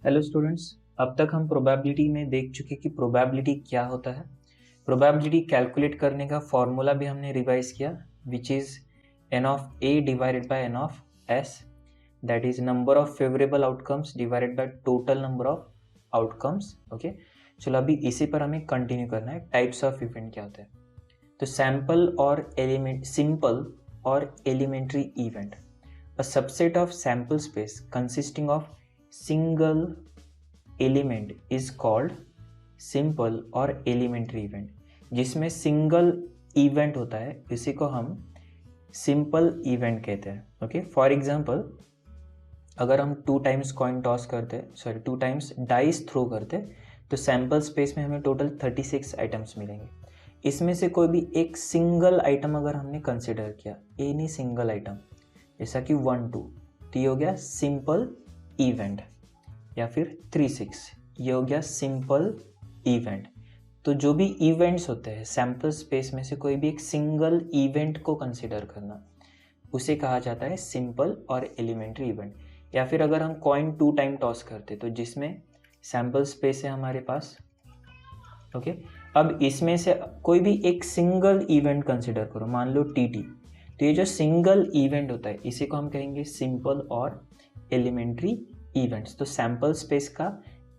Hello students, अब तक हम प्रोबेबिलिटी में देख चुके कि प्रोबेबिलिटी क्या होता है। प्रोबेबिलिटी कैलकुलेट करने का फॉर्मूला भी हमने रिवाइज किया, which is n of a divided by n of s, that is number of favourable outcomes divided by total number of outcomes. Okay, चलो अभी इसी पर हमें कंटिन्यू करना है। टाइप्स ऑफ इवेंट क्या होते हैं? तो सैम्पल और एलिमेंट, सिंपल और elementary event, a subset of sample space consisting of single element is called simple और elementary event। जिसमें सिंगल इवेंट होता है इसी को हम सिंपल इवेंट कहते हैं। ओके, फॉर एग्जांपल अगर हम 2 टाइम्स कॉइन टॉस करते, 2 टाइम्स डाइस थ्रो करते, तो सैम्पल स्पेस में हमें टोटल 36 आइटम्स मिलेंगे। इसमें से कोई भी एक सिंगल आइटम अगर हमने कंसिडर किया, एनी सिंगल आइटम, जैसा कि 1 2, तो ये हो गया सिंपल इवेंट, या फिर 3 6, ये हो गया सिंपल इवेंट। तो जो भी इवेंट्स होते हैं सैम्पल स्पेस में से कोई भी एक सिंगल इवेंट को कंसिडर करना, उसे कहा जाता है सिंपल और एलिमेंट्री इवेंट। या फिर अगर हम कॉइन 2 टाइम टॉस करते, तो जिसमें सैम्पल स्पेस है हमारे पास। ओके, अब इसमें से कोई भी एक सिंगल इवेंट कंसिडर करो, मान लो टीटी, तो ये जो सिंगल इवेंट होता है इसी को हम कहेंगे सिंपल और एलिमेंट्री इवेंट्स। तो सैम्पल स्पेस का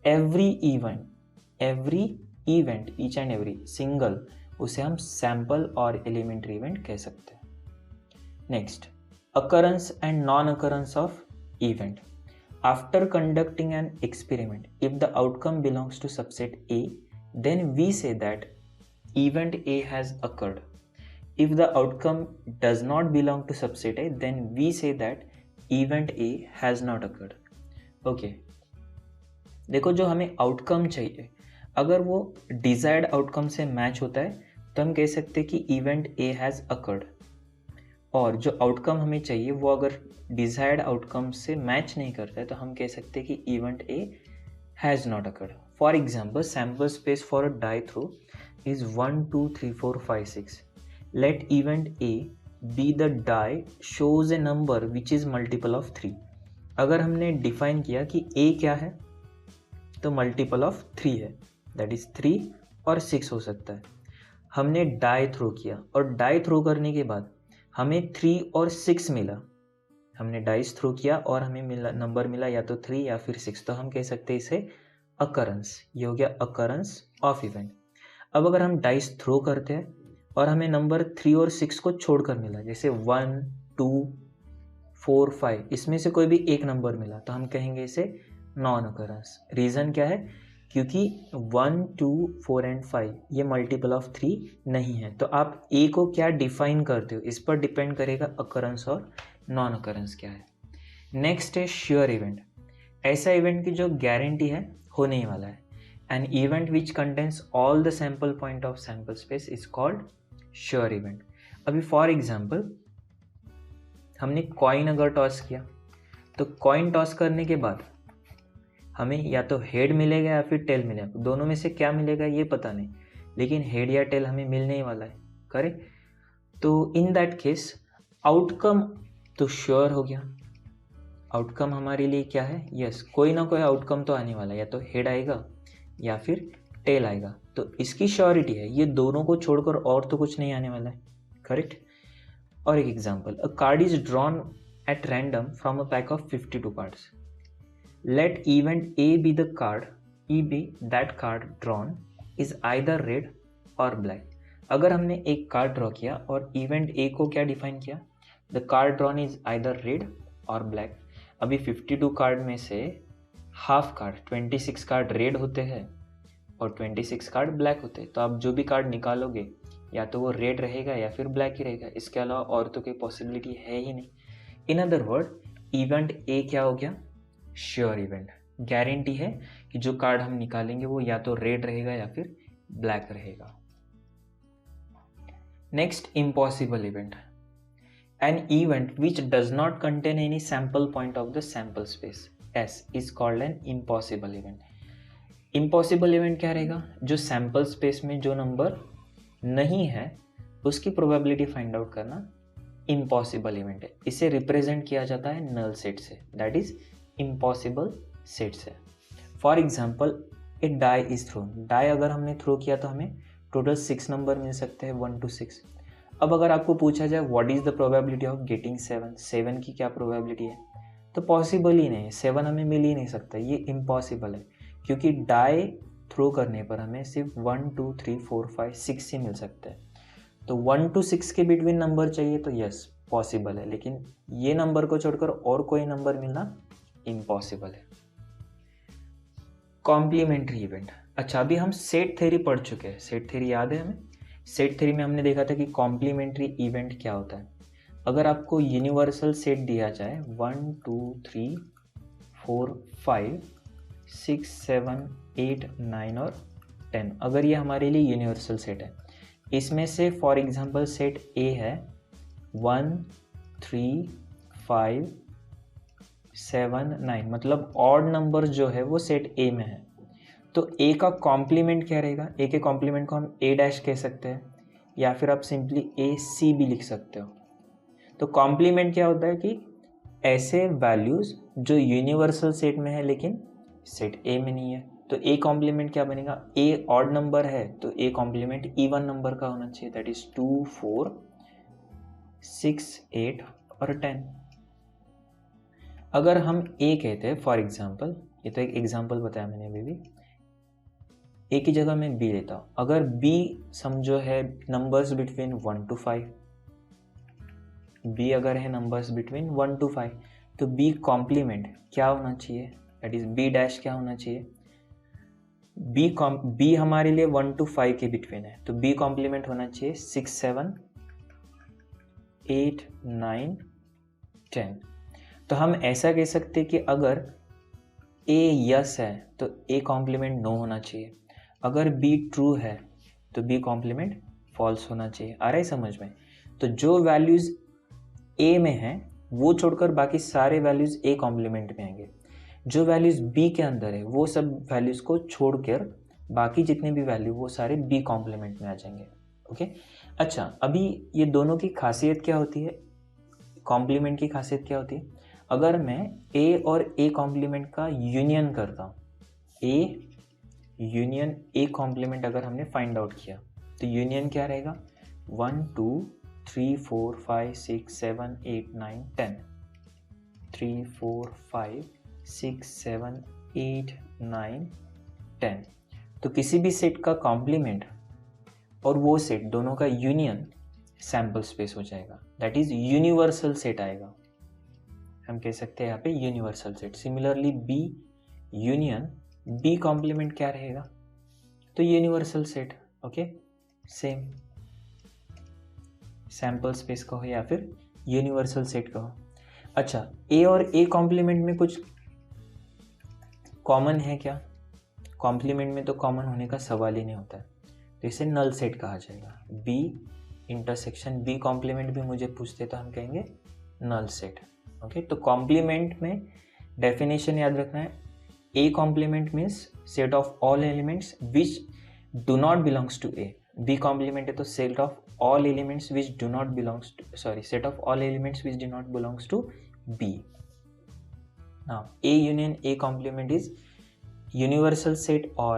every event each and every single, उसे हम सैम्पल और एलिमेंट्री इवेंट कह सकते हैं। Next, occurrence and non occurrence of event. After conducting an experiment, if the outcome belongs to subset A, then we say that event A has occurred. If the outcome does not belong to subset A, then we say that event A has not occurred. Okay, देखो जो हमें outcome चाहिए, अगर वो desired outcome से match होता है तो हम कह सकते हैं कि इवेंट A has occurred। और जो आउटकम हमें चाहिए वो अगर डिजायर्ड आउटकम से मैच नहीं करता है तो हम कह सकते हैं कि event A has not occurred. For example, sample space for a die throw is 1 2 3 4 5 6. Let event A be the die shows a number which is multiple of 3. अगर हमने डिफाइन किया कि A क्या है, तो मल्टीपल ऑफ 3 है, that is 3 और 6 हो सकता है। हमने डाई थ्रो किया और डाई थ्रो करने के बाद हमें 3 और 6 मिला। हमने डाइस थ्रो किया और हमें मिला, नंबर मिला या तो 3 या फिर 6, तो हम कह सकते हैं इसे अकरेंस। ये हो गया अकरेंस ऑफ इवेंट। अब अगर हम डाइस थ्रो करते हैं और हमें नंबर 3 और 6 को छोड़कर मिला, जैसे 1 2 4 5, इसमें से कोई भी एक नंबर मिला, तो हम कहेंगे इसे नॉन अकरेंस। रीज़न क्या है? क्योंकि 1 2 4 एंड 5 ये मल्टीपल ऑफ 3 नहीं है। तो आप ए को क्या डिफाइन करते हो, इस पर डिपेंड करेगा अकरेंस और नॉन अकरेंस क्या है। नेक्स्ट है श्योर इवेंट। ऐसा इवेंट की जो गारंटी है होने ही वाला है। An event which contains all the sample point of sample space is called sure event. अभी फॉर एग्जाम्पल हमने कॉइन अगर टॉस किया, तो कॉइन टॉस करने के बाद हमें या तो हेड मिलेगा या फिर टेल मिलेगा, दोनों में से क्या मिलेगा ये पता नहीं, लेकिन हेड या टेल हमें मिलने ही वाला है, करेक्ट। तो इन दैट केस आउटकम तो श्योर हो गया। आउटकम हमारे लिए क्या है? यस, कोई ना कोई आउटकम तो आने वाला है, या तो हेड आएगा या फिर टेल आएगा, तो इसकी श्योरिटी है। ये दोनों को छोड़कर और तो कुछ नहीं आने वाला है, करेक्ट। और एक example, a card is drawn at random from a pack of 52 cards. Let event A be the card, E be that card drawn is either red और ब्लैक। अगर हमने एक कार्ड ड्रॉ किया और इवेंट ए को क्या define किया, the card drawn is either red और ब्लैक। अभी 52 कार्ड में से हाफ कार्ड 26 कार्ड रेड होते हैं और 26 कार्ड ब्लैक होते हैं, तो आप जो भी कार्ड निकालोगे या तो वो रेड रहेगा या फिर ब्लैक ही रहेगा, इसके अलावा और तो कोई पॉसिबिलिटी है ही नहीं। In other word event A क्या हो गया? Sure event. गारंटी है कि जो कार्ड हम निकालेंगे वो या तो रेड रहेगा या फिर ब्लैक रहेगा। Next, impossible event. An event which does not contain any sample point of the sample space S is called an impossible event. Impossible event क्या रहेगा? जो सैम्पल स्पेस में जो नंबर नहीं है उसकी प्रोबेबिलिटी फाइंड आउट करना इम्पॉसिबल इवेंट है। इसे रिप्रेजेंट किया जाता है नल सेट से, दैट इज इम्पॉसिबल सेट से। For example a die is thrown, die अगर हमने थ्रो किया तो हमें टोटल 6 नंबर मिल सकते हैं, 1 to 6। अब अगर आपको पूछा जाए what is the probability of getting 7, 7 की क्या प्रोबेबिलिटी है, तो पॉसिबल ही नहीं है, 7 हमें मिल ही नहीं सकता, ये इम्पॉसिबल है, क्योंकि डाई थ्रो करने पर हमें सिर्फ 1 2 3 4 5 6 ही मिल सकता है। तो 1 to 6 के बिटवीन नंबर चाहिए तो यस पॉसिबल है, लेकिन ये नंबर को छोड़कर और कोई नंबर मिलना इम्पॉसिबल है। कॉम्प्लीमेंट्री इवेंट, अच्छा अभी हम सेट थ्योरी पढ़ चुके हैं, सेट थ्योरी याद है हमें? सेट थ्योरी में हमने देखा था कि कॉम्प्लीमेंट्री इवेंट क्या होता है। अगर आपको यूनिवर्सल सेट दिया जाए 1 2 3 4 5 6 7 8 9 और 10, अगर ये हमारे लिए यूनिवर्सल सेट है, इसमें से फॉर एग्जांपल सेट ए है 1 3 5 7 9, मतलब ऑड नंबर जो है वो सेट ए में है, तो ए का कॉम्प्लीमेंट क्या रहेगा? ए के कॉम्प्लीमेंट को हम ए डैश कह सकते हैं, या फिर आप सिंपली ए सी भी लिख सकते हो। तो कॉम्प्लीमेंट क्या होता है कि ऐसे वैल्यूज़ जो यूनिवर्सल सेट में है लेकिन सेट ए में नहीं है, तो ए कॉम्प्लीमेंट क्या बनेगा? ए ऑड नंबर है तो ए कॉम्प्लीमेंट इवन नंबर का होना चाहिए, दैट इज 2 4 6 8 और 10। अगर हम ए कहते हैं फॉर एग्जाम्पल, ये तो एक एग्जाम्पल बताया मैंने अभी भी, ए की जगह मैं बी लेता हूँ। अगर बी समझो है नंबर्स बिटवीन 1 to 5, बी अगर है नंबर्स बिटवीन 1 to 5, तो बी कॉम्प्लीमेंट क्या होना चाहिए? दैट इज बी डैश क्या होना चाहिए? बी हमारे लिए 1 to 5 के बिटवीन है, तो बी कॉम्प्लीमेंट होना चाहिए 6 7 8 9 10। तो हम ऐसा कह सकते हैं कि अगर ए यस है तो ए कॉम्प्लीमेंट नो होना चाहिए, अगर बी ट्रू है तो बी कॉम्प्लीमेंट फॉल्स होना चाहिए। आ रहा है समझ में? तो जो वैल्यूज़ ए में है वो छोड़कर बाकी सारे वैल्यूज़ ए कॉम्प्लीमेंट में आएंगे, जो वैल्यूज़ बी के अंदर है वो सब वैल्यूज़ को छोड़कर बाकी जितने भी वैल्यू वो सारे बी कॉम्प्लीमेंट में आ जाएंगे। ओके, अच्छा अभी ये दोनों की खासियत क्या होती है? कॉम्प्लीमेंट की खासियत क्या होती है? अगर मैं ए और ए कॉम्प्लीमेंट का यूनियन करता हूँ, ए यूनियन ए कॉम्प्लीमेंट अगर हमने फाइंड आउट किया, तो यूनियन क्या रहेगा? 1 2 3 4 5 6 7 8 9 10, 3 4 5 6 7 8 9 10। तो किसी भी सेट का कॉम्प्लीमेंट और वो सेट दोनों का यूनियन सैम्पल स्पेस हो जाएगा, दैट इज यूनिवर्सल सेट आएगा। हम कह सकते हैं यहाँ पे universal set. Similarly B union B complement क्या रहेगा? तो universal set. Okay, same sample space कहो या फिर यूनिवर्सल सेट कहो। अच्छा, ए और ए कॉम्प्लीमेंट में कुछ कॉमन है क्या? कॉम्प्लीमेंट में तो कॉमन होने का सवाल ही नहीं होता है, तो इसे नल सेट कहा जाएगा। बी इंटरसेक्शन बी कॉम्प्लीमेंट भी मुझे पूछते तो हम कहेंगे नल सेट। ओके, तो कॉम्प्लीमेंट में डेफिनेशन याद रखना है, A complement means set of all elements which do not belongs to A. B complement है तो set of all elements which do not belongs to, sorry, set of all elements which do not belongs to B. Now A union A complement is universal set or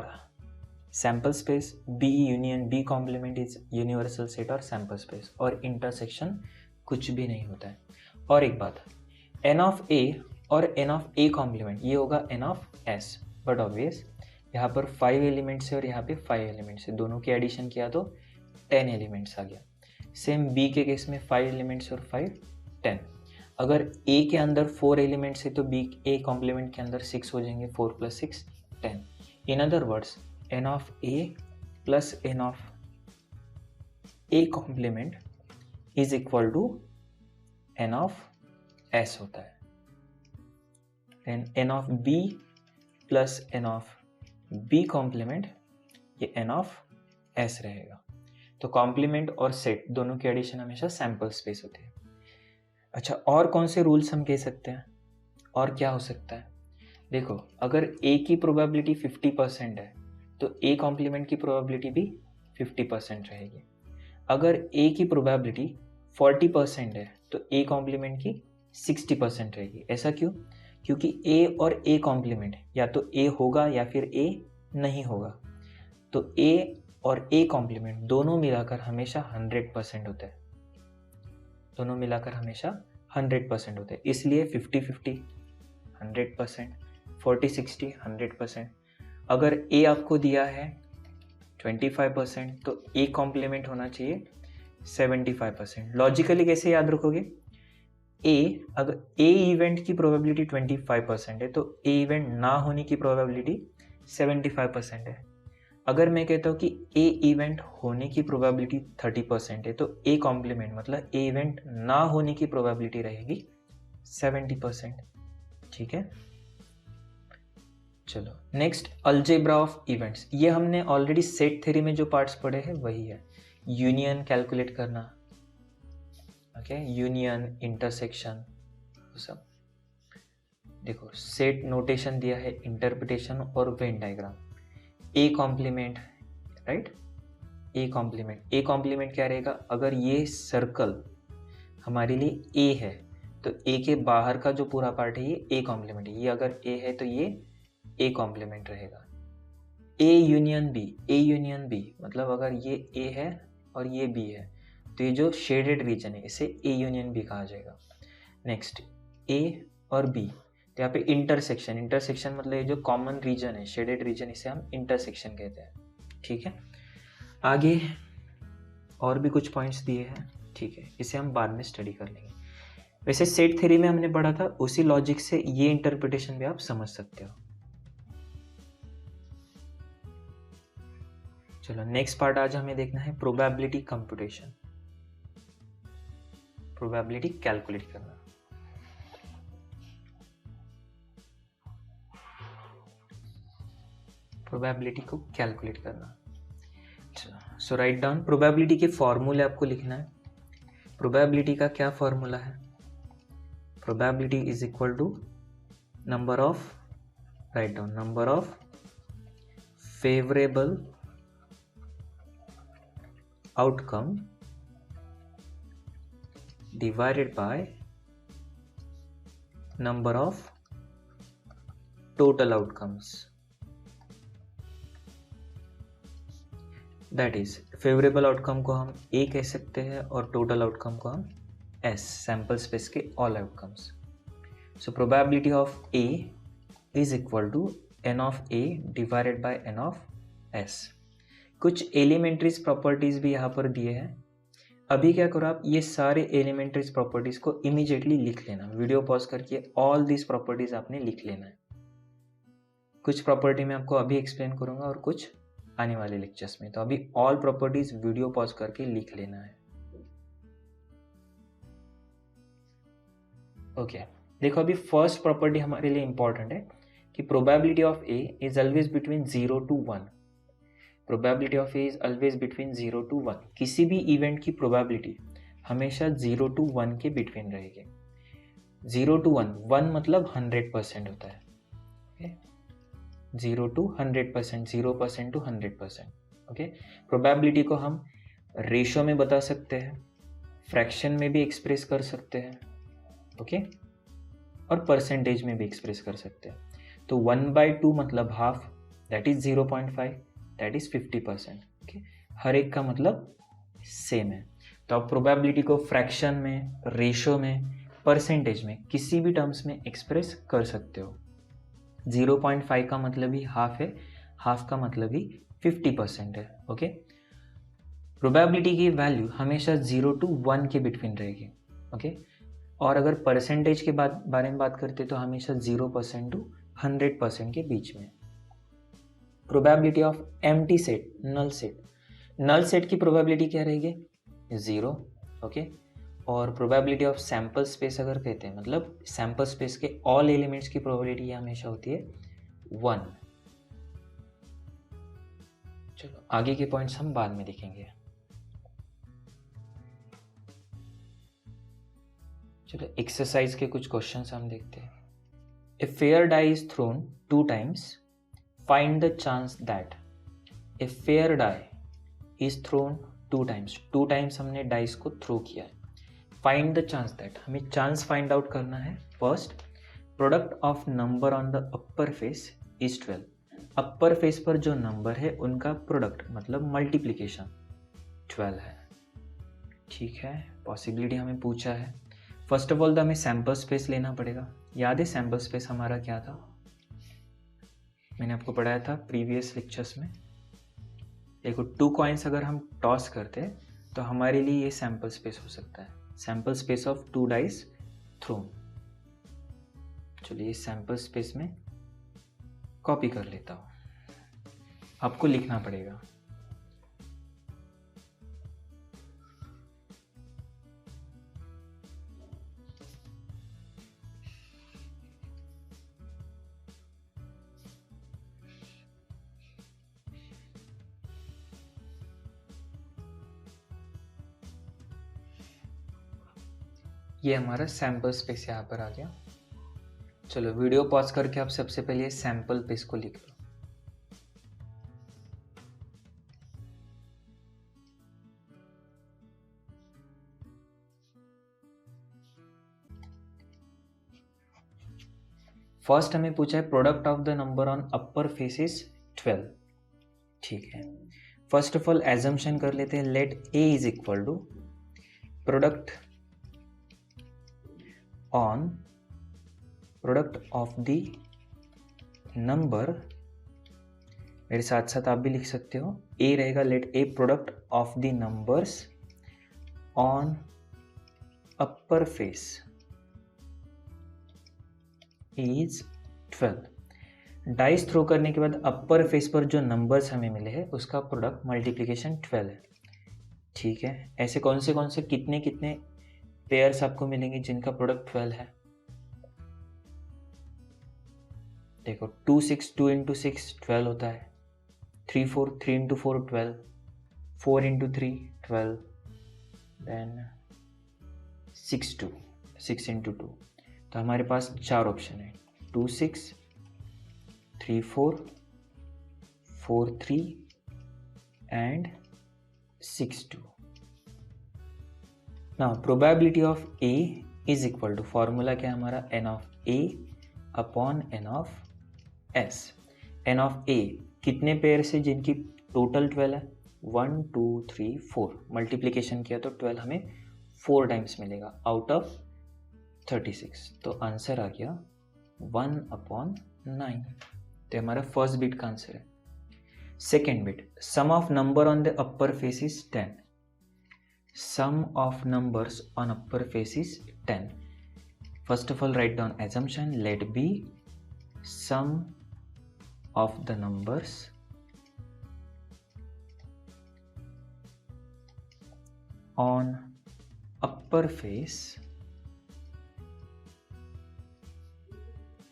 sample space. B union B complement is universal set or sample space, और intersection कुछ भी नहीं होता है। और एक बात, n of A और n ऑफ ए कॉम्प्लीमेंट ये होगा n of s, but obvious यहाँ पर 5 एलिमेंट्स है और यहाँ पे 5 एलिमेंट्स है, दोनों के एडिशन किया तो 10 एलिमेंट्स आ गया। सेम b के केस में 5 एलिमेंट्स और 5 10। अगर a के अंदर 4 एलिमेंट्स है तो b a कॉम्प्लीमेंट के अंदर 6 हो जाएंगे, 4 + 6 10। In other words n of a plus n of a complement is equal to n of s होता है। n of b plus n of b complement ये n ऑफ s रहेगा। तो complement और सेट दोनों की एडिशन हमेशा sample space होती है। अच्छा, और कौन से रूल्स हम कह सकते हैं? और क्या हो सकता है? देखो, अगर a की प्रोबेबिलिटी 50% है तो a कॉम्प्लीमेंट की प्रोबेबिलिटी भी 50% रहेगी। अगर a की प्रोबेबिलिटी 40% है तो a कॉम्प्लीमेंट की 60% रहेगी। ऐसा क्यों? क्योंकि ए और ए कॉम्प्लीमेंट या तो ए होगा या फिर ए नहीं होगा। तो ए और ए कॉम्प्लीमेंट दोनों मिलाकर हमेशा 100% होता है, दोनों मिलाकर हमेशा 100% होते हैं। इसलिए 50-50 100%, 40-60 100%। अगर ए आपको दिया है 25% तो ए कॉम्प्लीमेंट होना चाहिए 75%। लॉजिकली कैसे याद रखोगे? अगर ए इवेंट की प्रोबेबिलिटी 25% है तो ए इवेंट ना होने की प्रोबेबिलिटी 75% है। अगर मैं कहता हूँ कि ए इवेंट होने की प्रोबेबिलिटी 30% है तो ए कॉम्प्लीमेंट मतलब ए इवेंट ना होने की प्रोबेबिलिटी रहेगी 70%। ठीक है, चलो नेक्स्ट, अलजेब्रा ऑफ इवेंट्स। ये हमने ऑलरेडी सेट थ्योरी में जो पार्ट्स पढ़े हैं वही है। यूनियन कैलकुलेट करना, ओके, यूनियन, इंटरसेक्शन, वो सब। देखो सेट नोटेशन दिया है, इंटरप्रिटेशन और Venn diagram. A complement, right, A complement क्या रहेगा? अगर ये सर्कल हमारे लिए ए है तो ए के बाहर का जो पूरा पार्ट है ये ए कॉम्प्लीमेंट है। ये अगर ए है तो ये ए कॉम्प्लीमेंट रहेगा। ए यूनियन बी मतलब अगर ये ए है और ये बी है तो ये जो शेडेड रीजन है इसे ए यूनियन बी कहा जाएगा। नेक्स्ट, ए और बी, तो यहाँ पे इंटरसेक्शन मतलब ये जो कॉमन रीजन है, शेडेड रीजन, इसे हम इंटरसेक्शन कहते हैं। ठीक है, आगे और भी कुछ पॉइंट्स दिए हैं, ठीक है, इसे हम बाद में स्टडी कर लेंगे। वैसे सेट थ्योरी में हमने पढ़ा था, उसी लॉजिक से ये इंटरप्रिटेशन भी आप समझ सकते हो। चलो नेक्स्ट पार्ट आज हमें देखना है प्रोबेबिलिटी कंप्यूटेशन, प्रोबेबिलिटी कैलकुलेट करना। प्रोबेबिलिटी को कैलकुलेट करना। सो राइट डाउन, प्रोबेबिलिटी के फॉर्मूले आपको लिखना है। प्रोबेबिलिटी का क्या फॉर्मूला है? Probability is equal to number of, right down, number of favourable outcome divided by number of total outcomes, that is favorable outcome को हम A कह सकते हैं और total outcome को हम S, sample space के all outcomes। so probability of A is equal to n of A divided by n of S। कुछ एलिमेंट्रीज प्रॉपर्टीज भी यहाँ पर दिए हैं। अभी क्या करो आप, ये सारे एलिमेंट्रीज प्रॉपर्टीज को इमीडिएटली लिख लेना, वीडियो पॉज करके ऑल दिस प्रॉपर्टीज आपने लिख लेना है। कुछ प्रॉपर्टी मैं आपको अभी एक्सप्लेन करूंगा और कुछ आने वाले लेक्चर्स में, तो अभी ऑल प्रॉपर्टीज वीडियो पॉज करके लिख लेना है। ओके, देखो अभी फर्स्ट प्रॉपर्टी हमारे लिए इंपॉर्टेंट है कि probability of A is always between 0 to 1। Probability of A is always between 0 to 1। किसी भी इवेंट की प्रोबेबिलिटी हमेशा 0 to 1 के बिटवीन रहेगी। 0 to 1, 1 मतलब 100% होता है, okay, 0 to 100%, 0% to 100%, okay. Probability को हम रेशो में बता सकते हैं, फ्रैक्शन में भी एक्सप्रेस कर सकते हैं, ओके, और परसेंटेज में भी एक्सप्रेस कर सकते हैं। तो 1/2 मतलब half, that is 0.5, that is 50%, okay. हर एक का मतलब सेम है। तो आप प्रोबेबिलिटी को फ्रैक्शन में, रेशो में, परसेंटेज में, किसी भी टर्म्स में एक्सप्रेस कर सकते हो। 0.5 का मतलब ही हाफ है, हाफ का मतलब ही 50% है, ओके। प्रोबेबिलिटी की वैल्यू हमेशा 0 to 1 के बिटवीन रहेगी, ओके। और अगर परसेंटेज के बारे में बात करते तो हमेशा 0% to 100% के बीच में। Probability of empty set, null set की प्रोबेबिलिटी क्या रहेगी? 0, ओके। और प्रोबेबिलिटी ऑफ सैंपल स्पेस अगर कहते हैं, मतलब सैंपल स्पेस के ऑल एलिमेंट्स की प्रोबेबिलिटी हमेशा होती है 1। चलो आगे के पॉइंट्स हम बाद में देखेंगे। चलो एक्सरसाइज के कुछ क्वेश्चंस हम देखते हैं। A fair die is thrown 2 times, find the chance that a fair die is thrown 2 times। 2 times हमने डाइस को थ्रो किया है। फाइंड द चांस दैट, हमें चांस फाइंड आउट करना है first, product of number on the upper face is 12। Upper face पर जो number है उनका प्रोडक्ट मतलब मल्टीप्लिकेशन 12 है। ठीक है, पॉसिबिलिटी हमें पूछा है। फर्स्ट ऑफ ऑल तो हमें सैम्पल स्पेस लेना पड़ेगा। याद है सैम्पल स्पेस हमारा क्या था, मैंने आपको पढ़ाया था प्रीवियस लेक्चर्स में। देखो 2 कॉइन्स अगर हम टॉस करते हैं तो हमारे लिए ये सैम्पल स्पेस हो सकता है, sample space of 2 dice thrown. चलिए इस सैम्पल स्पेस में कॉपी कर लेता हूँ, आपको लिखना पड़ेगा। ये हमारा सैम्पल स्पेस यहाँ पर आ गया। चलो वीडियो पॉज करके आप सबसे पहले सैम्पल स्पेस को लिख लो। फर्स्ट हमें पूछा है product of the number on upper face is 12। ठीक है, फर्स्ट ऑफ ऑल एजम्पशन कर लेते हैं, let A is equal to product on product of the number, मेरे साथ साथ आप भी लिख सकते हो, ए रहेगा let A product of the numbers on upper face is 12। Dice throw करने के बाद अपर फेस पर जो नंबर्स हमें मिले हैं उसका प्रोडक्ट मल्टीप्लिकेशन 12 है। ठीक है, ऐसे कौन से कितने कितने पेयर्स आपको मिलेंगे जिनका प्रोडक्ट 12 है। देखो 2 6 2 इंटू 6 12 होता है, 3 4 3 इंटू 4 12, 4 इंटू 3 12, देन 6 2 6 इंटू 2। तो हमारे पास 4 ऑप्शन है, 2 6 3 4 4 3 and 6 2। Now probability of A is equal to, formula क्या है हमारा, N of A upon N of S. N of A कितने पेयर से जिनकी टोटल 12 है, 1 2 3 4, मल्टीप्लिकेशन किया तो 12 हमें 4 टाइम्स मिलेगा आउट ऑफ 36। तो आंसर आ गया 1/9। तो हमारा फर्स्ट बिट का आंसर है। Second bit, sum of number on the upper face is 10। Sum of numbers on upper face is 10। First of all, write down assumption, let be sum of the numbers on upper face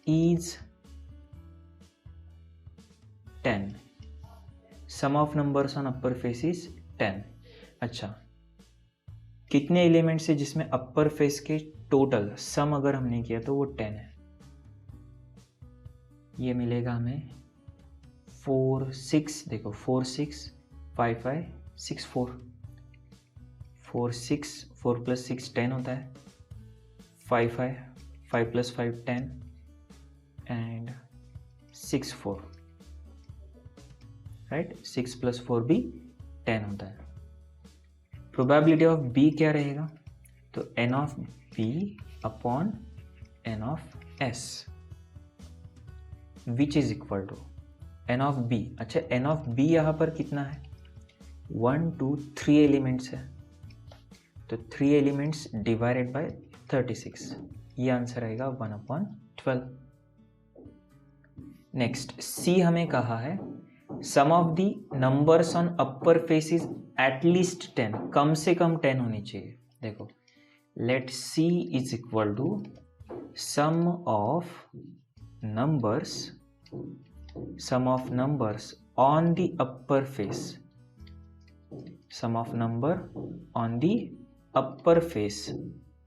is 10. Sum of numbers on upper face is 10. अच्छा, कितने elements है जिसमें अपर face के total sum अगर हमने किया तो वो 10 है। ये मिलेगा हमें 4 6, देखो 4 6 5 5 6 4, 4 6 4 प्लस 6 10 होता है, 5 5 5 प्लस 5 10 एंड 6 4, राइट, 6 प्लस 4 भी 10 होता है। प्रोबेबिलिटी ऑफ बी क्या रहेगा, तो n of B upon N of S which is equal to n of B. अच्छा, एन ऑफ बी यहाँ पर कितना है, 1 2 3 एलिमेंट्स है, तो 3 एलिमेंट्स डिवाइडेड बाय 36, ये आंसर आएगा 1/12। नेक्स्ट सी हमें कहा है sum of the numbers on upper face is at least 10, कम से कम 10 होनी चाहिए। देखो let C is equal to sum of numbers on the upper face, sum of number on the upper face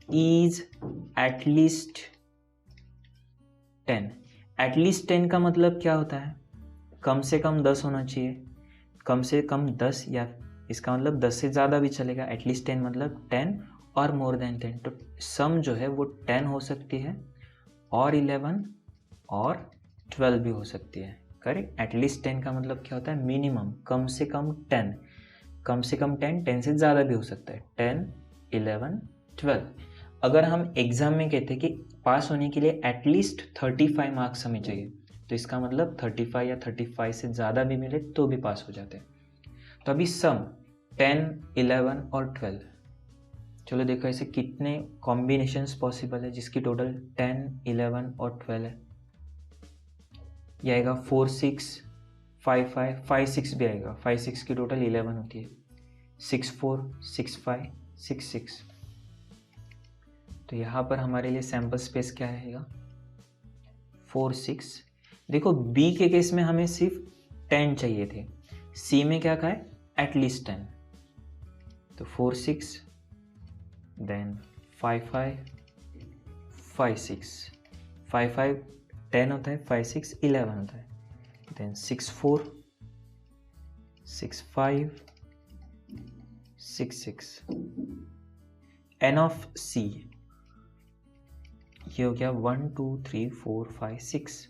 is at least 10। At least 10 का मतलब क्या होता है, कम से कम 10 होना चाहिए, कम से कम 10, या इसका मतलब 10 से ज़्यादा भी चलेगा। एटलीस्ट 10 मतलब 10 और मोर देन 10। तो सम जो है वो 10 हो सकती है और 11 और 12 भी हो सकती है, करेक्ट। एटलीस्ट 10 का मतलब क्या होता है, मिनिमम, कम से कम 10, कम से कम 10, 10 से ज़्यादा भी हो सकता है, 10, 11, 12। अगर हम एग्ज़ाम में कहते हैं कि पास होने के लिए एटलीस्ट 35 मार्क्स हमें चाहिए, तो इसका मतलब 35 या 35 से ज़्यादा भी मिले तो भी पास हो जाते हैं। तो अभी सम 10, 11 और 12, चलो देखो ऐसे कितने कॉम्बिनेशंस पॉसिबल है जिसकी टोटल 10, 11 और 12 है। ये आएगा 4, 6, 5, 5, 5, 6 भी आएगा, 5, 6 की टोटल 11 होती है, 6, 4, 6, 5, 6, 6। तो यहाँ पर हमारे लिए सैम्पल स्पेस क्या रहेगा, 4, 6। देखो बी के केस में हमें सिर्फ 10 चाहिए थे, सी में क्या कहा है, एटलीस्ट 10। तो 4, 6, देन 5, 5, 5, 6, 5, 5 10 होता है, 5, 6 11 होता है, देन 6, 4, 6, 5, 6, 6। एन ऑफ सी ये हो गया 1, 2, 3, 4, 5, 6।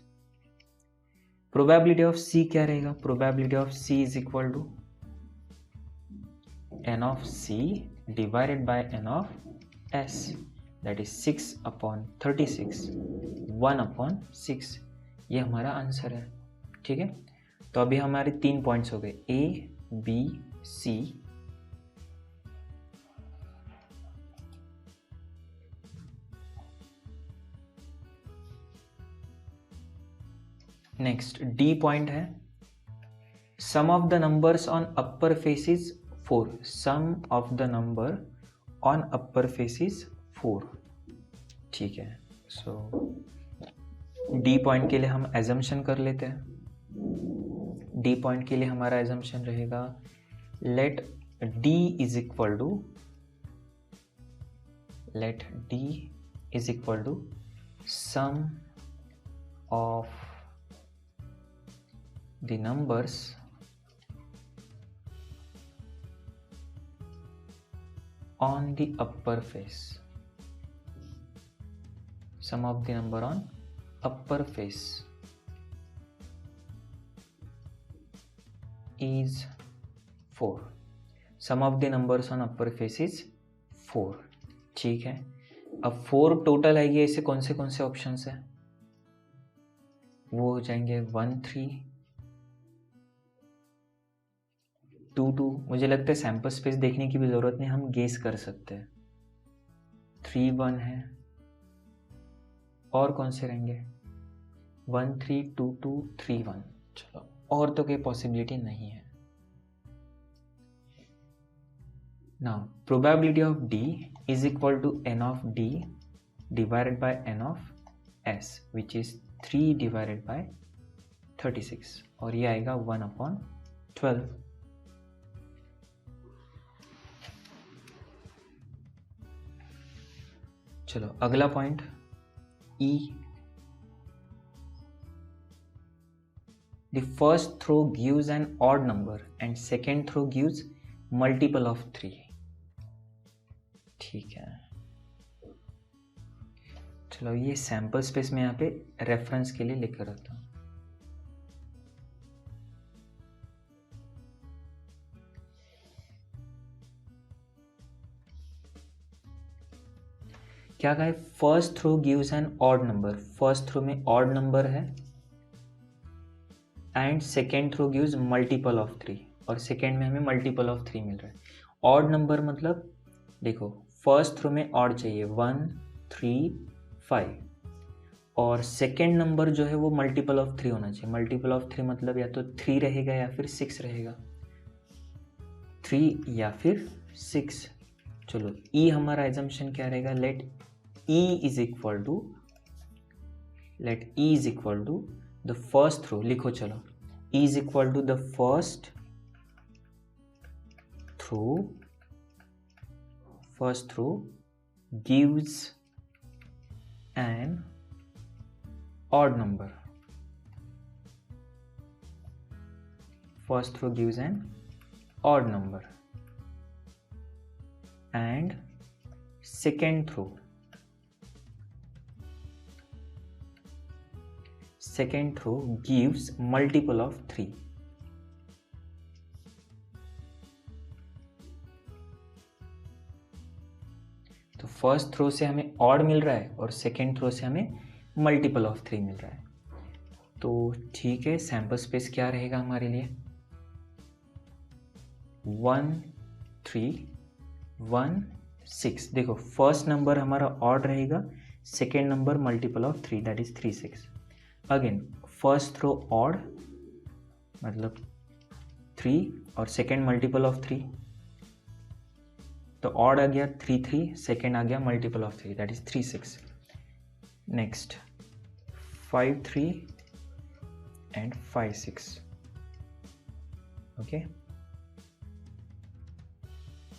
प्रोबेबिलिटी ऑफ सी क्या रहेगा, probability of C is equal to n of C divided by n of S, that is 6/36, 1/6। ये हमारा आंसर है, ठीक है। तो अभी हमारे 3 पॉइंट्स हो गए, A, B, C. Next D point है, sum of the numbers on upper face is 4, sum of the number on upper face is 4, ठीक है। सो डी पॉइंट के लिए हम एजम्पशन कर लेते हैं। डी पॉइंट के लिए हमारा एजम्पशन रहेगा, let D is equal to sum of the numbers on the upper face, sum of the number on upper face is 4, sum of the numbers on upper face is 4, ठीक है। अब 4 total आएगी, ऐसे कौन से options है, वो हो जाएंगे 1, 3, 2, 2। मुझे लगता है सैम्पल स्पेस देखने की भी ज़रूरत नहीं, हम गेस कर सकते हैं। 3, 1 है, और कौन से रहेंगे, 1, 3, 2, 2, 3, 1। चलो और तो कोई पॉसिबिलिटी नहीं है। Now probability of D is equal to n of D divided by n of S, which is 3 divided by 36, और ये आएगा 1/12। चलो अगला point E, the first throw gives an odd number and second throw gives multiple of 3, ठीक है। चलो ये sample space में यहाँ पे रेफरेंस के लिए लिख रखता हूँ। क्या कहा है, first throw gives an odd number, first throw में ऑड नंबर है, and second throw gives multiple of 3, और सेकेंड में हमें मल्टीपल ऑफ 3 मिल रहा है। ऑड नंबर मतलब देखो फर्स्ट थ्रो में ऑड चाहिए 1, 3, 5, और सेकेंड नंबर जो है वो मल्टीपल ऑफ 3 होना चाहिए। मल्टीपल ऑफ 3 मतलब या तो 3 रहेगा या फिर 6 रहेगा, 3 या फिर 6। चलो ई हमारा एजम्पशन क्या रहेगा, late E is equal to the first throw, लिखो चलो, E is equal to the first throw gives an odd number, first throw gives an odd number, and second throw second row gives multiple of 3. तो first throw से हमें odd मिल रहा है और second throw से हमें मल्टीपल ऑफ 3 मिल रहा है. तो ठीक है, सैंपल स्पेस क्या रहेगा हमारे लिए? 1 3 1 6. देखो फर्स्ट नंबर हमारा ऑड रहेगा, second number multiple of 3 that is 3 6. Again first throw odd मतलब 3 और सेकेंड मल्टीपल ऑफ 3, तो ऑड आ गया 3 3, सेकेंड आ गया multiple of 3 that is 3 6. Next 5 3 and 5 6. okay,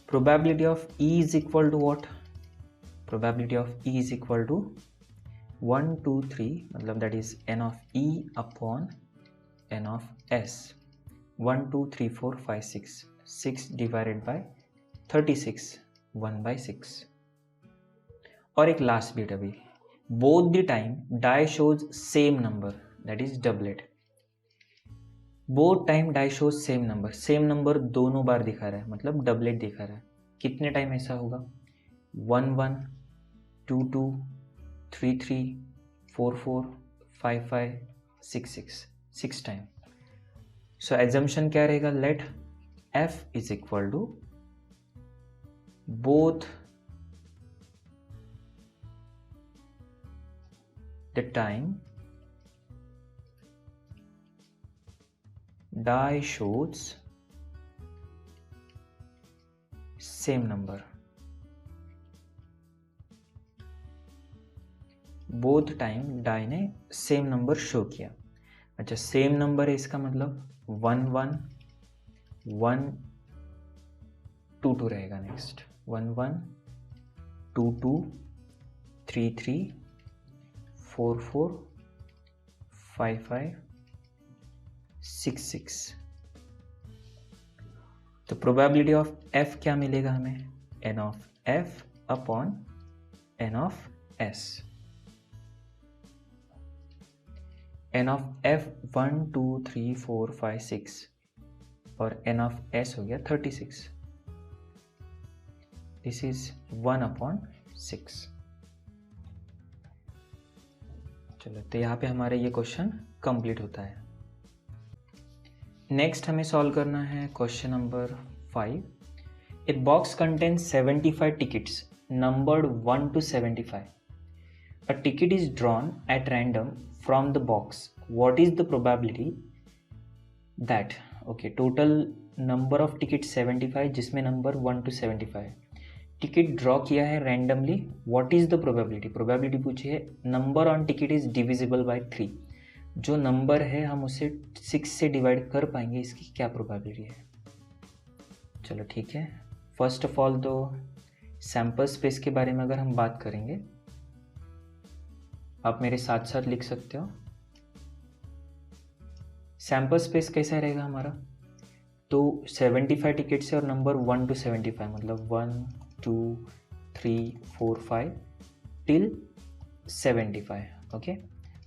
probability of E is equal to what? Probability of E is equal to 1 2 3 मतलब that is n of E upon n of S. 1 2 3 4 5 6, 6 divided by 36, 1 by 6. और एक last bit अभी, both the time die shows same number that is doublet. Both time die shows same number दोनों बार दिखा रहा है, मतलब डबलेट दिखा रहा है. कितने टाइम ऐसा होगा? 1 1 2 2 3 3 4 4 5 5 6 6, 6 टाइम. सो एजम्पशन क्या रहेगा? Let f is equal to both the time die shows same number. both time die ने सेम नंबर शो किया. अच्छा, सेम नंबर है इसका मतलब 1 1 1 2 2 रहेगा. नेक्स्ट 1 1 2 2 3 3 4 4 5 5 6 6. तो प्रोबेबिलिटी ऑफ f क्या मिलेगा हमें? n of f upon n of s. n of f 1 2 3 4 5 6 और n ऑफ s हो गया 36. This is 1 upon 6. चलो, तो यहाँ पे हमारा ये क्वेश्चन कंप्लीट होता है. नेक्स्ट हमें सॉल्व करना है question number 5. A box contains 75 tickets numbered 1 to 75. A ticket is drawn at random from the box. What is the probability that, okay, total number of tickets 75 जिसमें number 1 to 75. Ticket draw किया है randomly. What is the probability? Probability पूछी है. Number on ticket is divisible by 3. जो number है हम उसे 6 से डिवाइड कर पाएंगे, इसकी क्या प्रोबेबिलिटी है? चलो ठीक है. फर्स्ट ऑफ ऑल तो सैंपल स्पेस के बारे में अगर हम बात करेंगे, आप मेरे साथ साथ लिख सकते हो. सैंपल स्पेस कैसा रहेगा हमारा? तो 75 टिकट्स है और नंबर 1 to 75 मतलब 1 2 3 4 5 टिल 75. ओके,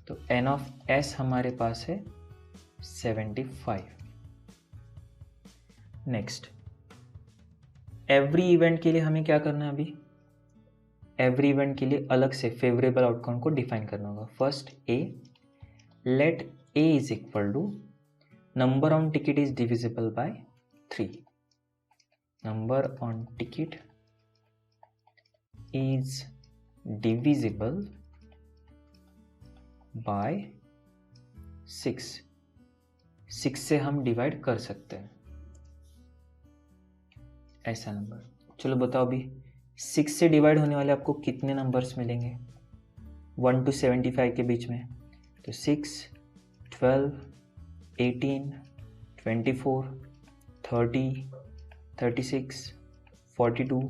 तो n ऑफ s हमारे पास है 75. नेक्स्ट, एवरी इवेंट के लिए हमें क्या करना है? अभी एवरी इवेंट के लिए अलग से फेवरेबल आउटकम को डिफाइन करना होगा. First a, let a is equal to number on ticket is divisible by 3. Number on ticket is divisible by 6. 6 से हम डिवाइड कर सकते हैं ऐसा नंबर. चलो बताओ अभी 6 से डिवाइड होने वाले आपको कितने नंबर्स मिलेंगे 1 to 75 के बीच में? तो 6 12 18 24 30 36 42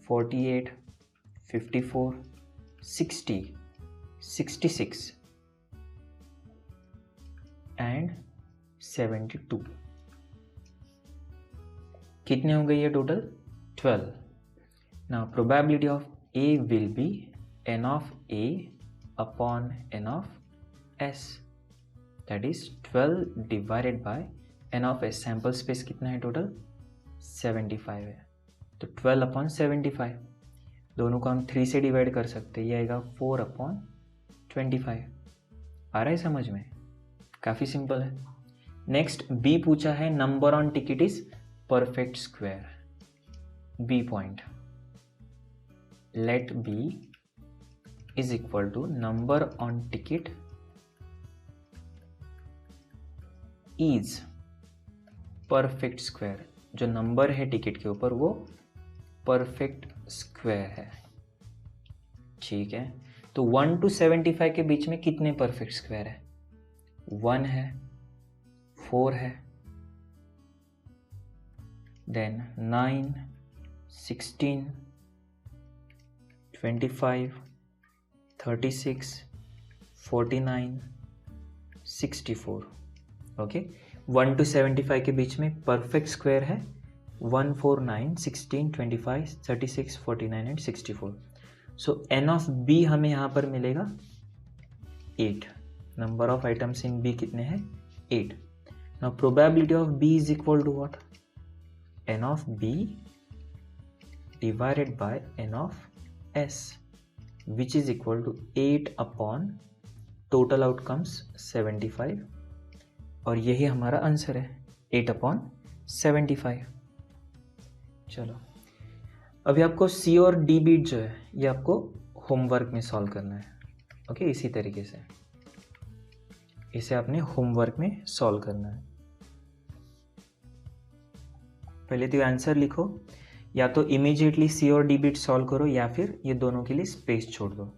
48 54 60 66 एंड 72. कितने हो गए ये total? 12. Now probability of a will be n of a upon n of s, that is 12 divided by n of s. Sample space कितना है टोटल? 75 है, तो 12/75, दोनों को हम 3 से डिवाइड कर सकते हैं, ये आएगा 4/25. आ रहा है समझ में? काफ़ी सिंपल है. नेक्स्ट बी पूछा है, number on ticket is perfect square. B point, let B is equal to number on ticket is perfect square. जो नंबर है टिकट के ऊपर वो परफेक्ट स्क्वायर है. ठीक है, तो 1 to 75 के बीच में कितने परफेक्ट स्क्वायर है? 1 है, 4 है, देन 9, 16, 25, 36, 49, 64. ओके, 1 to 75 के बीच में परफेक्ट स्क्वायर है 1, 4, 9, 16, 25, 36, 49 and 64. So n of b हमें यहाँ पर मिलेगा 8. Number of items in b कितने हैं? 8. Now probability of b is equal to what? n of b divided by n of s, which is equal to 8 upon total outcomes 75, और यही हमारा answer है 8/75. चलो, अभी आपको सी और डी बीट जो है ये आपको होमवर्क में सॉल्व करना है. ओके, इसी तरीके से इसे आपने होमवर्क में सॉल्व करना है. पहले तो आंसर लिखो, या तो इमीडिएटली सी और डी बीट सॉल्व करो या फिर ये दोनों के लिए स्पेस छोड़ दो.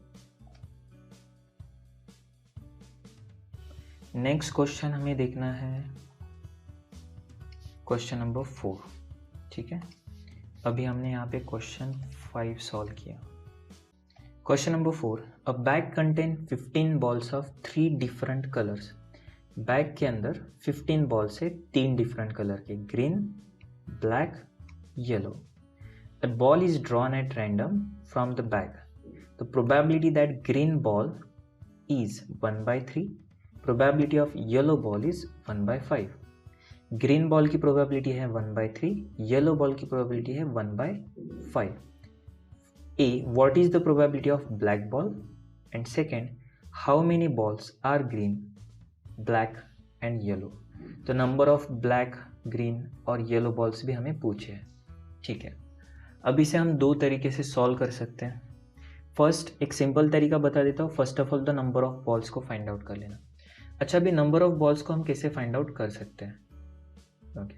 नेक्स्ट क्वेश्चन हमें देखना है क्वेश्चन नंबर 4. ठीक है, अभी हमने यहाँ पे क्वेश्चन 5 सॉल्व किया. Question number 4, a bag contain 15 balls of 3 different colours. Bag के अंदर 15 बॉल्स है 3 डिफरेंट कलर के, green, black, yellow. A ball is drawn at random from the bag. The probability that green ball is 1/3. Probability of yellow ball is 1/5. Green ball की probability है 1/3, yellow ball की probability है 1/5. ए, what is the probability of black ball? And second, how many balls are green, black and yellow. तो number of black, green और yellow balls भी हमें पूछे हैं. ठीक है, अब इसे हम 2 तरीके से सॉल्व कर सकते हैं. फर्स्ट, एक सिंपल तरीका बता देता हूँ. First of all the number of balls को फाइंड आउट कर लेना. अच्छा, अभी नंबर ऑफ बॉल्स को हम कैसे फाइंड आउट कर सकते हैं? ओके,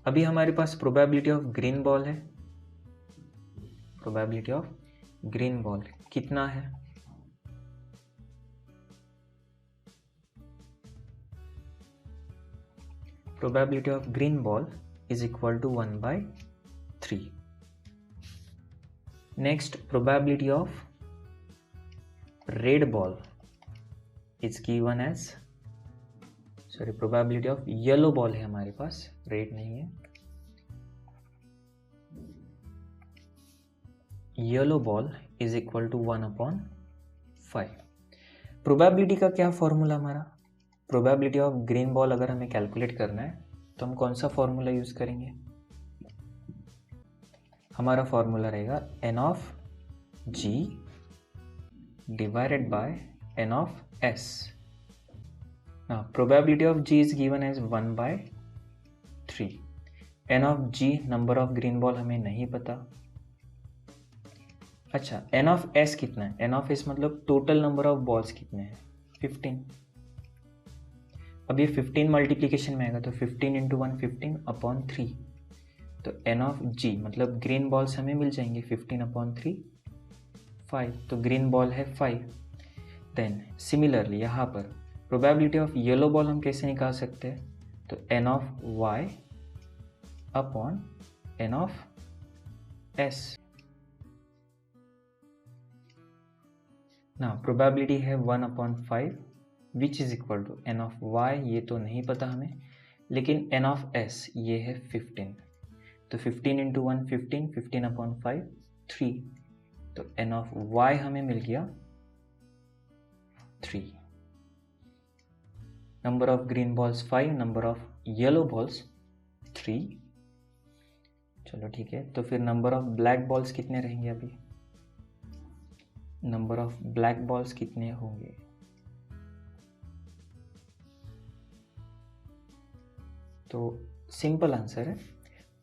अभी हमारे पास प्रोबेबिलिटी ऑफ ग्रीन बॉल है. प्रोबेबिलिटी ऑफ ग्रीन बॉल कितना है? Probability of green ball is equal to 1/3. Next, probability of red ball is given as, sorry, probability of yellow ball है हमारे पास, रेड नहीं है. Yellow ball is equal to 1/5. Probability का क्या formula हमारा? प्रोबेबिलिटी ऑफ ग्रीन बॉल अगर हमें कैलकुलेट करना है तो हम कौन सा फॉर्मूला यूज करेंगे? हमारा फॉर्मूला रहेगा n of g divided by n of s. Now probability of g is given as 1/3. n of g number of green ball हमें नहीं पता. अच्छा, n ऑफ s कितना है? n ऑफ s मतलब टोटल नंबर ऑफ बॉल्स कितने हैं? 15. अब ये 15 मल्टीप्लीकेशन में आएगा तो 15 × 1 15/3. तो n ऑफ g मतलब ग्रीन बॉल्स हमें मिल जाएंगे 15/3 5. तो ग्रीन बॉल है 5. देन सिमिलरली यहाँ पर प्रोबेबिलिटी ऑफ येलो बॉल हम कैसे निकाल सकते हैं? तो n of y upon n of s. ना प्रोबेबिलिटी है 1/5 which is equal to n of y, ये तो नहीं पता हमें, लेकिन n ऑफ s ये है 15. तो 15 × 1 15, 15/5 3. तो n ऑफ y हमें मिल गया 3. Number of green balls 5, number of yellow balls 3। चलो ठीक है, तो फिर नंबर ऑफ ब्लैक बॉल्स कितने रहेंगे अभी? नंबर ऑफ ब्लैक बॉल्स कितने होंगे? तो सिंपल आंसर है,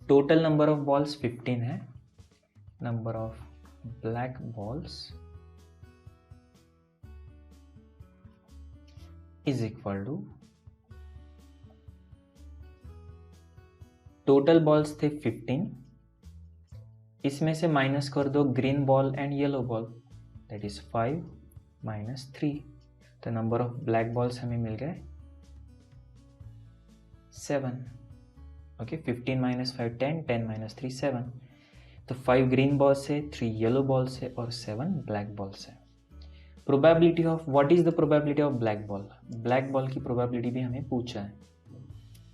टोटल नंबर ऑफ बॉल्स 15 है, number of black balls is equal to, total balls थे 15, इसमें से माइनस कर दो green ball and yellow ball, that is 5 minus 3, तो नंबर ऑफ ब्लैक बॉल्स हमें मिल गए 7। ओके, 15 माइनस 5 10, 10 माइनस 3 7, तो 5 ग्रीन बॉल्स है, 3 येलो बॉल्स है और 7 ब्लैक बॉल्स है। Probability of, what is the probability of black ball? Black ball की probability भी हमें पूछा है,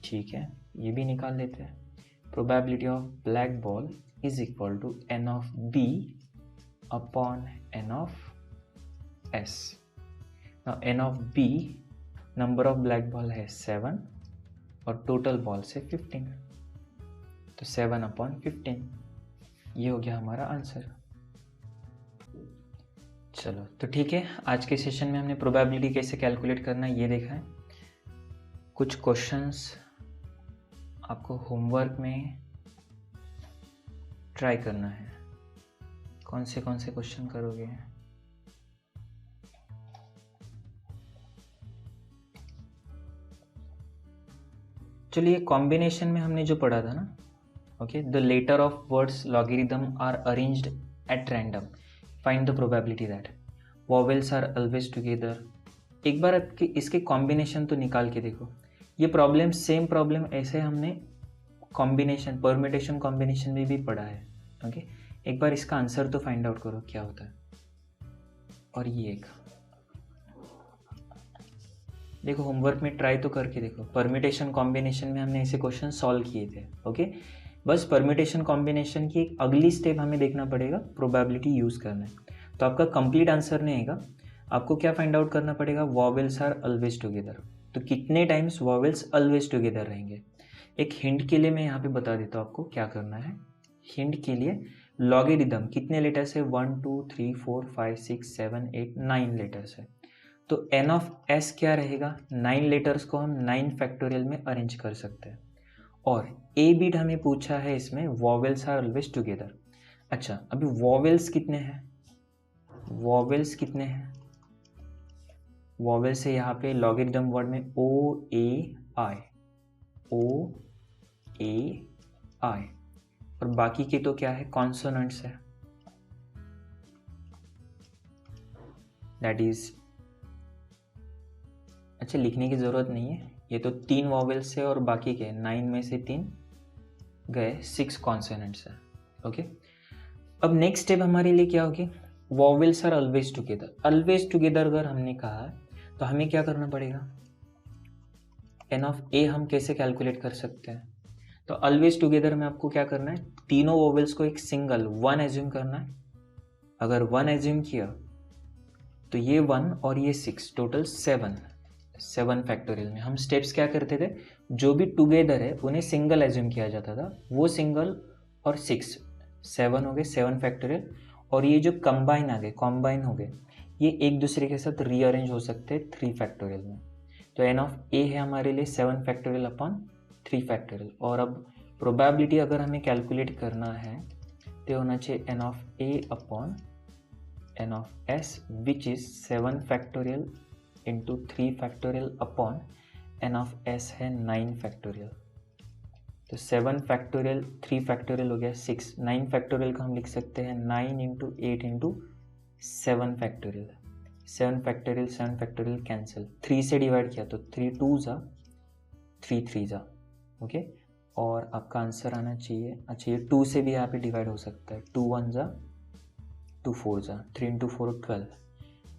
ठीक है, ये भी निकाल लेते हैं। Probability of black ball is equal to n of b upon n of s। Now n of b, number of black ball है 7 और टोटल बॉल्स है 15, तो 7 अपॉन 15, ये हो गया हमारा आंसर। चलो तो ठीक है, आज के सेशन में हमने प्रोबेबिलिटी कैसे कैलकुलेट करना है ये देखा है। कुछ क्वेश्चंस आपको होमवर्क में ट्राई करना है। कौन से क्वेश्चन करोगे? चलिए, कॉम्बिनेशन में हमने जो पढ़ा था ना, okay, the letter of words logarithm are arranged at random, find the probability that vowels are always together. एक बार इसके कॉम्बिनेशन तो निकाल के देखो। ये प्रॉब्लम, सेम प्रॉब्लम ऐसे हमने कॉम्बिनेशन, परम्यूटेशन कॉम्बिनेशन में भी पढ़ा है, ओके। एक बार इसका आंसर तो फाइंड आउट करो क्या होता है। और ये एक देखो, होमवर्क में ट्राई तो करके देखो, परम्यूटेशन कॉम्बिनेशन में हमने ऐसे क्वेश्चन सॉल्व किए थे, ओके। बस परम्यूटेशन कॉम्बिनेशन की एक अगली स्टेप हमें देखना पड़ेगा, प्रोबेबिलिटी यूज़ करना है। तो आपका कंप्लीट आंसर नहीं आएगा, आपको क्या फाइंड आउट करना पड़ेगा? वॉवेल्स आर ऑलवेज टुगेदर, तो कितने टाइम्स वॉवेल्स ऑलवेज टुगेदर रहेंगे। एक हिंट के लिए मैं यहाँ पे बता देता हूँ आपको क्या करना है। हिंट के लिए, लॉगरिदम कितने लेटर्स है? 1 2 3 4 5 6 7 8 9 लेटर्स है, तो n ऑफ s क्या रहेगा? 9 लेटर्स को हम 9 फैक्टोरियल में अरेंज कर सकते हैं। और a बीट हमें पूछा है इसमें, वॉवेल्स आर ऑलवेज टुगेदर। अच्छा, अभी वॉवेल्स कितने हैं? वॉवेल्स कितने हैं? वॉवेल्स है यहाँ पे लॉगरिदम वर्ड में O-A-I, O-A-I, और बाकी के तो क्या है? कॉन्सोनेंट्स है, दैट इज, अच्छा लिखने की ज़रूरत नहीं है, ये तो 3 वॉवेल्स है और बाकी के 9 में से 3 गए, 6 कॉन्सोनेंट्स है, ओके। अब नेक्स्ट स्टेप हमारे लिए क्या होगी? Vowels are always together. Always together अगर हमने कहा तो हमें क्या करना पड़ेगा? n ऑफ a हम कैसे कैलकुलेट कर सकते हैं? तो ऑलवेज टुगेदर में आपको क्या करना है? तीनों वॉवेल्स को एक सिंगल 1 एज्यूम करना है। अगर 1 एज्यूम किया तो ये 1 और ये 6, टोटल 7 फैक्टोरियल में हम स्टेप्स क्या करते थे? जो भी टुगेदर है उन्हें सिंगल एज्यूम किया जाता था, वो सिंगल और 6 7 हो गए, 7 फैक्टोरियल। और ये जो कंबाइन आ गए, कॉम्बाइन हो गए, ये एक दूसरे के साथ रीअरेंज हो सकते हैं 3 फैक्टोरियल में। तो n ऑफ a है हमारे लिए 7 फैक्टोरियल अपॉन 3 फैक्टोरियल। और अब प्रोबेबिलिटी अगर हमें कैलकुलेट करना है तो होना चाहिए n of a upon n of s, which is 7 factorial into 3 factorial upon n of s है 9 फैक्टोरियल। तो 7 फैक्टोरियल 3 फैक्टोरियल हो गया 6, 9 फैक्टोरियल का हम लिख सकते हैं 9 into 8 into 7 factorial. 7 factorial cancel, 3 से डिवाइड किया तो 3 2 जा 3 3 जा, ओके। और आपका आंसर आना चाहिए, अच्छा ये 2 से भी यहाँ पे डिवाइड हो सकता है, 2 1 जा 2 4 जा, 3 इंटू 4 12।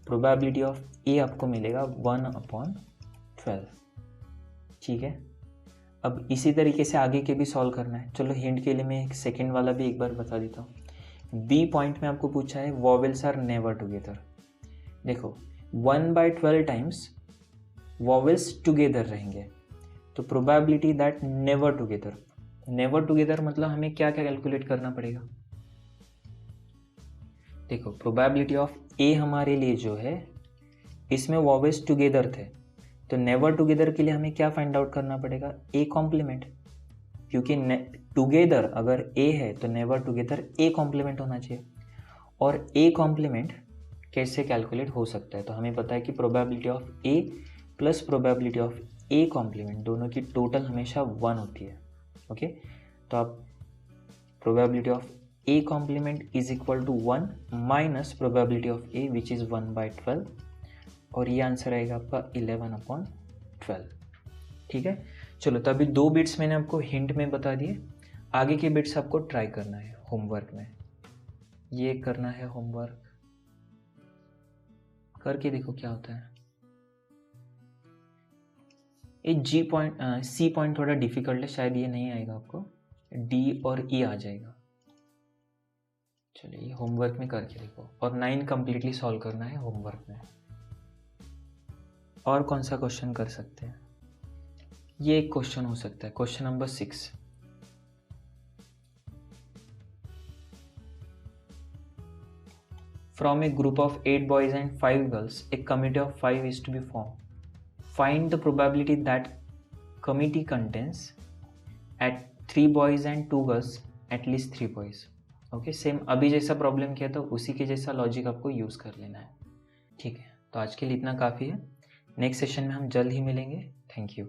प्रोबेबिलिटी ऑफ ए आपको मिलेगा 1 अपॉन 12, ठीक है। अब इसी तरीके से आगे के भी सॉल्व करना है। चलो हिंट के लिए मैं एक सेकेंड वाला भी एक बार बता देता हूँ। बी पॉइंट में आपको पूछा है वॉवेल्स आर नेवर टुगेदर। देखो 1/12 टाइम्स वॉवेल्स टुगेदर रहेंगे, तो probability that never together, never together मतलब हमें क्या क्या कैलकुलेट करना पड़ेगा? देखो प्रोबेबिलिटी ऑफ ए हमारे लिए जो है इसमें वॉवेल्स टुगेदर थे, तो नेवर टुगेदर के लिए हमें क्या फाइंड आउट करना पड़ेगा? ए कॉम्प्लीमेंट, क्योंकि टुगेदर अगर ए है तो नेवर टुगेदर ए कॉम्प्लीमेंट होना चाहिए। और ए कॉम्प्लीमेंट कैसे कैलकुलेट हो सकता है? तो हमें पता है कि probability of A plus probability of A complement दोनों की टोटल हमेशा 1 होती है। ओके, तो आप probability of A complement is equal to 1 minus probability of A which is 1/12, और ये आंसर आएगा आपका 11/12। ठीक है, चलो तो अभी 2 बिट्स मैंने आपको हिंट में बता दिए, आगे के बिट्स आपको ट्राई करना है होमवर्क में। ये करना है होमवर्क, करके देखो क्या होता है। ये सी पॉइंट थोड़ा डिफिकल्ट है, शायद ये नहीं आएगा आपको, डी और ई आ जाएगा। चलिए ये होमवर्क में करके देखो, और 9 कंप्लीटली सॉल्व करना है होमवर्क में। और कौन सा क्वेश्चन कर सकते हैं? ये एक क्वेश्चन हो सकता है, question number 6। From a group of 8 boys and 5 girls, a committee of 5 is to be formed. Find the probability that committee contains at 3 boys and 2 girls at least 3 boys. Okay, same अभी जैसा problem किया तो उसी के जैसा logic आपको use कर लेना है। ठीक है, तो आज के लिए इतना काफ़ी है। नेक्स्ट सेशन में हम जल्द ही मिलेंगे। Thank you.